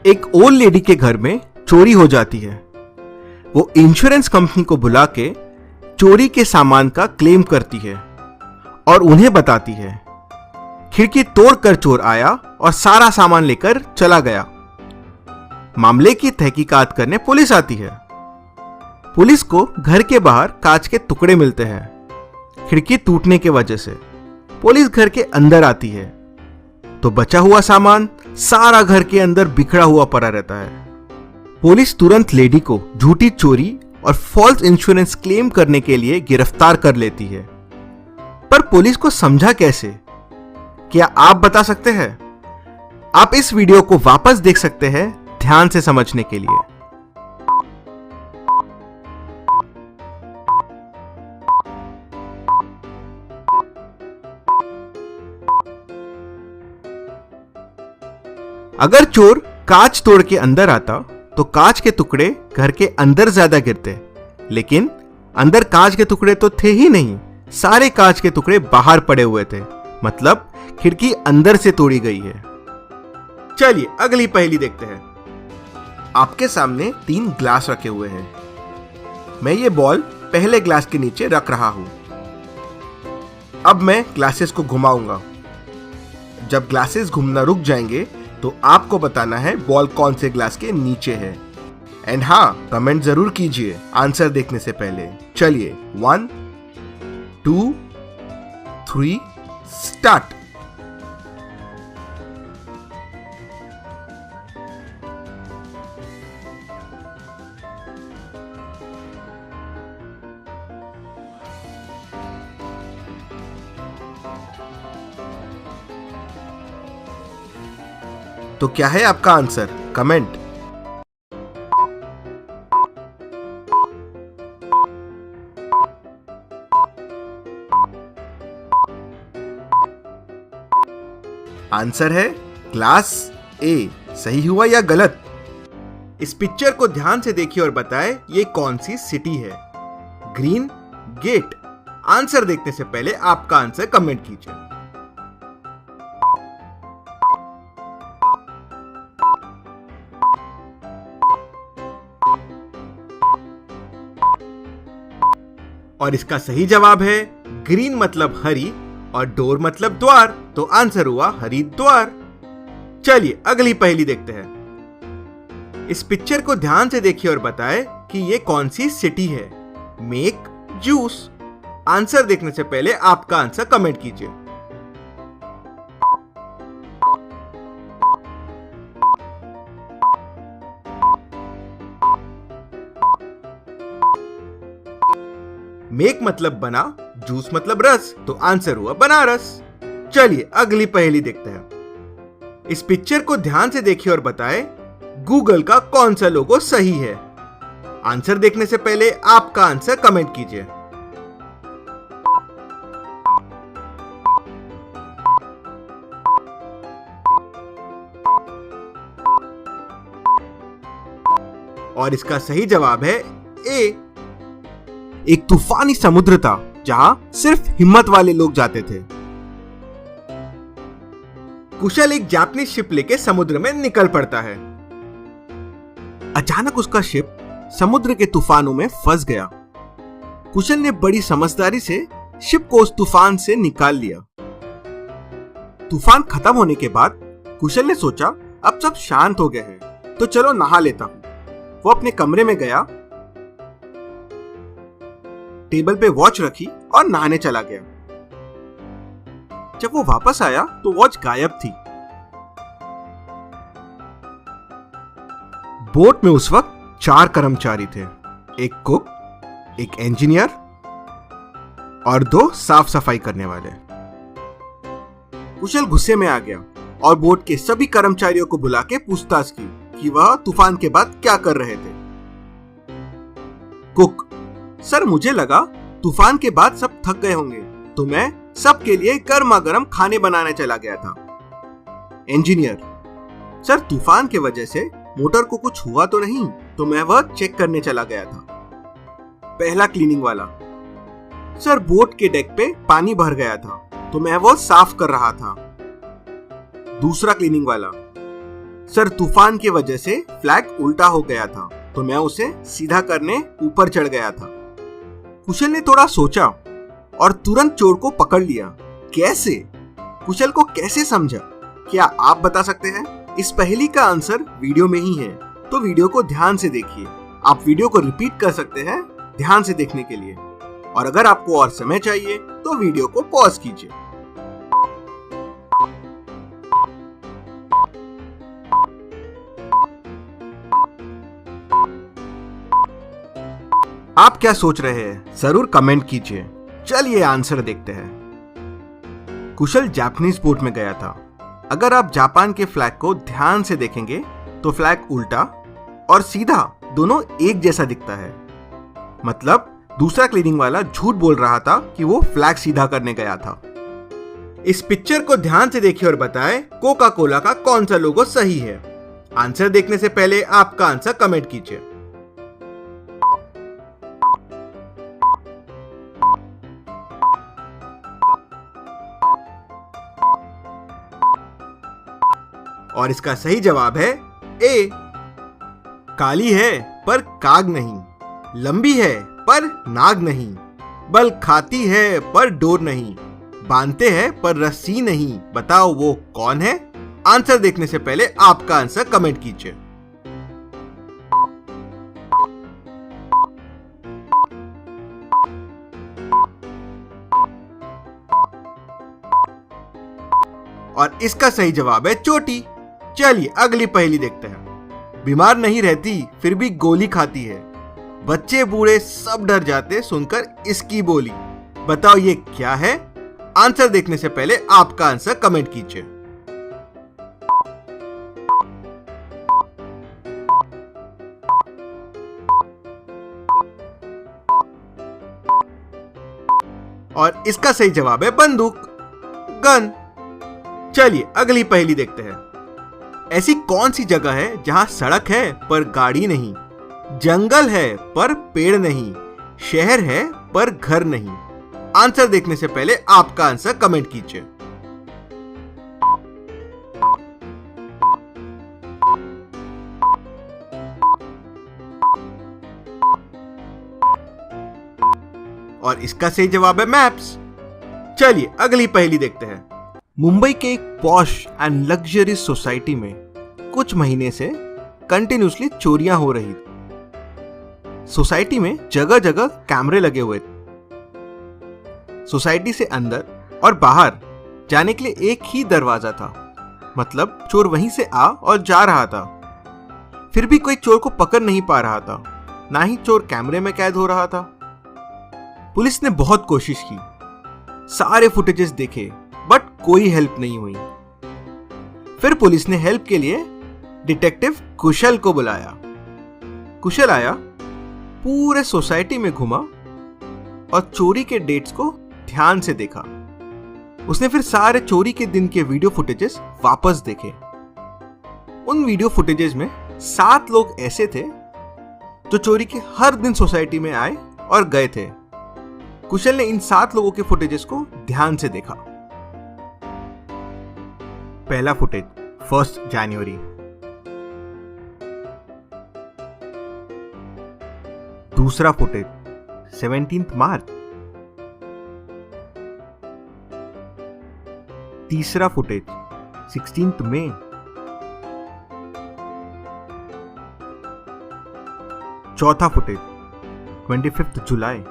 एक old lady के घर में चोरी हो जाती है। वो इंश्योरेंस कंपनी को बुला के चोरी के सामान का क्लेम करती है और उन्हें बताती है। खिड़की तोड़कर चोर आया और सारा सामान लेकर चला गया। मामले की तहकीकात करने पुलिस आती है। पुलिस को घर के बाहर कांच के टुकड़े मिलते हैं। खिड़की टूटने की वजह से पुलिस घर के अंदर आती है तो बचा हुआ सामान सारा घर के अंदर बिखरा हुआ पड़ा रहता है। पुलिस तुरंत लेडी को झूठी चोरी और फॉल्स इंश्योरेंस क्लेम करने के लिए गिरफ्तार कर लेती है। पर पुलिस को समझा कैसे? क्या आप बता सकते हैं? आप इस वीडियो को वापस देख सकते हैं ध्यान से समझने के लिए। अगर चोर कांच तोड़ के अंदर आता तो कांच के टुकड़े घर के अंदर ज्यादा गिरते, लेकिन अंदर कांच के टुकड़े तो थे ही नहीं। सारे कांच के टुकड़े बाहर पड़े हुए थे, मतलब खिड़की अंदर से तोड़ी गई है। चलिए अगली पहेली देखते हैं। आपके सामने 3 ग्लास रखे हुए हैं। मैं ये बॉल पहले ग्लास के नीचे रख रहा हूं। अब मैं ग्लासेस को घुमाऊंगा। जब ग्लासेस घूमना रुक जाएंगे तो आपको बताना है बॉल कौन से ग्लास के नीचे है। एंड हाँ, कमेंट जरूर कीजिए आंसर देखने से पहले। चलिए 1 2 3 स्टार्ट। तो क्या है आपका आंसर? कमेंट। आंसर है ग्लास ए। सही हुआ या गलत? इस पिक्चर को ध्यान से देखिए और बताएं ये कौन सी सिटी है। Green gate. आंसर देखने से पहले आपका आंसर कमेंट कीजिए। और इसका सही जवाब है ग्रीन मतलब हरी और डोर मतलब द्वार, तो आंसर हुआ हरिद्वार। चलिए अगली पहेली देखते हैं। इस पिक्चर को ध्यान से देखिए और बताएं कि ये कौन सी सिटी है। Make juice. आंसर देखने से पहले आपका आंसर कमेंट कीजिए। मेक मतलब बना, जूस मतलब रस, तो आंसर हुआ बनारस। चलिए अगली पहेली देखते हैं। इस पिक्चर को ध्यान से देखिए और बताएं गूगल का कौन सा लोगो सही है। आंसर देखने से पहले आपका आंसर कमेंट कीजिए। और इसका सही जवाब है ए। एक तूफानी समुद्र था जहां सिर्फ हिम्मत वाले लोग जाते थे। कुशल एक जापानीज शिप लेके समुद्र में निकल पड़ता है। अचानक उसका शिप समुद्र के तूफानों में फंस गया। कुशल ने बड़ी समझदारी से शिप को उस तूफान से निकाल लिया। तूफान खत्म होने के बाद कुशल ने सोचा अब सब शांत हो गए हैं तो चलो नहा लेता हूं। वो अपने कमरे में गया, टेबल पे वॉच रखी और नहाने चला गया। जब वो वापस आया तो वॉच गायब थी। बोट में उस वक्त 4 कर्मचारी थे। एक कुक, एक इंजीनियर और 2 साफ सफाई करने वाले। कुशल गुस्से में आ गया और बोट के सभी कर्मचारियों को बुला के पूछताछ की कि वह तूफान के बाद क्या कर रहे थे। कुक: सर मुझे लगा तूफान के बाद सब थक गए होंगे तो मैं सबके लिए गर्मा गर्म खाने बनाने चला गया था। इंजीनियर: सर तूफान के वजह से मोटर को कुछ हुआ तो नहीं तो मैं वह चेक करने चला गया था। पहला क्लीनिंग वाला: सर बोट के डेक पे पानी भर गया था तो मैं वो साफ कर रहा था। दूसरा क्लीनिंग वाला: सर तूफान की वजह से फ्लैग उल्टा हो गया था तो मैं उसे सीधा करने ऊपर चढ़ गया था। कुशल ने थोड़ा सोचा और तुरंत चोर को पकड़ लिया। कैसे? कुशल को कैसे समझा? क्या आप बता सकते हैं? इस पहेली का आंसर वीडियो में ही है, तो वीडियो को ध्यान से देखिए। आप वीडियो को रिपीट कर सकते हैं ध्यान से देखने के लिए, और अगर आपको और समय चाहिए तो वीडियो को पॉज कीजिए। आप क्या सोच रहे हैं जरूर कमेंट कीजिए। चलिए आंसर देखते हैं। कुशल जापानीज बोट में गया था। अगर आप जापान के फ्लैग को ध्यान से देखेंगे तो फ्लैग उल्टा और सीधा दोनों एक जैसा दिखता है। मतलब दूसरा क्लीनिंग वाला झूठ बोल रहा था कि वो फ्लैग सीधा करने गया था। इस पिक्चर को ध्यान से देखिए और बताएं कोका कोला का कौन सा लोगो सही है। आंसर देखने से पहले आपका आंसर कमेंट कीजिए। और इसका सही जवाब है ए। काली है पर काग नहीं, लंबी है पर नाग नहीं, बल खाती है पर डोर नहीं, बांधते हैं पर रस्सी नहीं। बताओ वो कौन है? आंसर देखने से पहले आपका आंसर कमेंट कीजिए। और इसका सही जवाब है चोटी। चलिए अगली पहेली देखते हैं। बीमार नहीं रहती फिर भी गोली खाती है, बच्चे बूढ़े सब डर जाते सुनकर इसकी बोली। बताओ ये क्या है? आंसर देखने से पहले आपका आंसर कमेंट कीजिए। और इसका सही जवाब है बंदूक, गन। चलिए अगली पहेली देखते हैं। ऐसी कौन सी जगह है जहां सड़क है पर गाड़ी नहीं, जंगल है पर पेड़ नहीं, शहर है पर घर नहीं। आंसर देखने से पहले आपका आंसर कमेंट कीजिए। और इसका सही जवाब है मैप्स। चलिए अगली पहेली देखते हैं। मुंबई के एक पॉश एंड लग्जरी सोसाइटी में कुछ महीने से कंटिन्यूसली चोरियां हो रही थी। सोसाइटी में जगह जगह कैमरे लगे हुए थे। सोसाइटी से अंदर और बाहर जाने के लिए एक ही दरवाजा था, मतलब चोर वहीं से आ और जा रहा था। फिर भी कोई चोर को पकड़ नहीं पा रहा था, ना ही चोर कैमरे में कैद हो रहा था। पुलिस ने बहुत कोशिश की, सारे फुटेजेस देखे, बट कोई हेल्प नहीं हुई। फिर पुलिस ने हेल्प के लिए डिटेक्टिव कुशल को बुलाया। कुशल आया, पूरे सोसाइटी में घुमा और चोरी के डेट्स को ध्यान से देखा। उसने फिर सारे चोरी के दिन के वीडियो फुटेजेस वापस देखे। उन वीडियो फुटेजेस में 7 लोग ऐसे थे जो चोरी के हर दिन सोसाइटी में आए और गए थे। कुशल ने इन 7 लोगों के फुटेजेस को ध्यान से देखा। पहला फुटेज 1 जनवरी, दूसरा फुटेज 17 मार्च, तीसरा फुटेज 16 मई, चौथा फुटेज 25 जुलाई,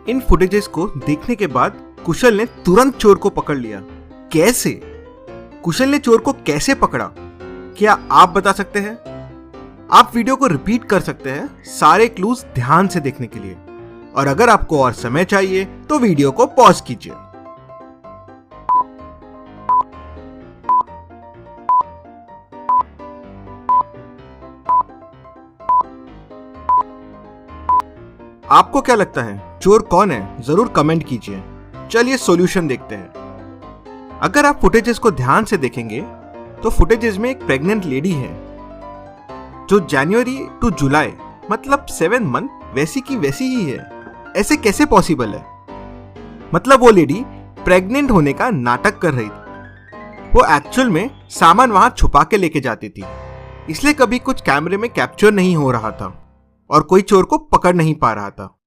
इन फुटेजेस को देखने के बाद कुशल ने तुरंत चोर को पकड़ लिया। कैसे? कुशल ने चोर को कैसे पकड़ा? क्या आप बता सकते हैं? आप वीडियो को रिपीट कर सकते हैं सारे क्लूज ध्यान से देखने के लिए, और अगर आपको और समय चाहिए तो वीडियो को पॉज कीजिए। आपको क्या लगता है चोर कौन है? जरूर कमेंट कीजिए। चलिए सॉल्यूशन देखते हैं। अगर आप फुटेजेस को ध्यान से देखेंगे तो फुटेजेस में एक प्रेग्नेंट लेडी है जो जनवरी टू जुलाई मतलब 7 मंथ वैसी की वैसी ही है। ऐसे कैसे पॉसिबल है? मतलब वो लेडी प्रेग्नेंट होने का नाटक कर रही थी। वो एक्चुअल में सामान वहां छुपा के लेके जाती थी, इसलिए कभी कुछ कैमरे में कैप्चर नहीं हो रहा था और कोई चोर को पकड़ नहीं पा रहा था।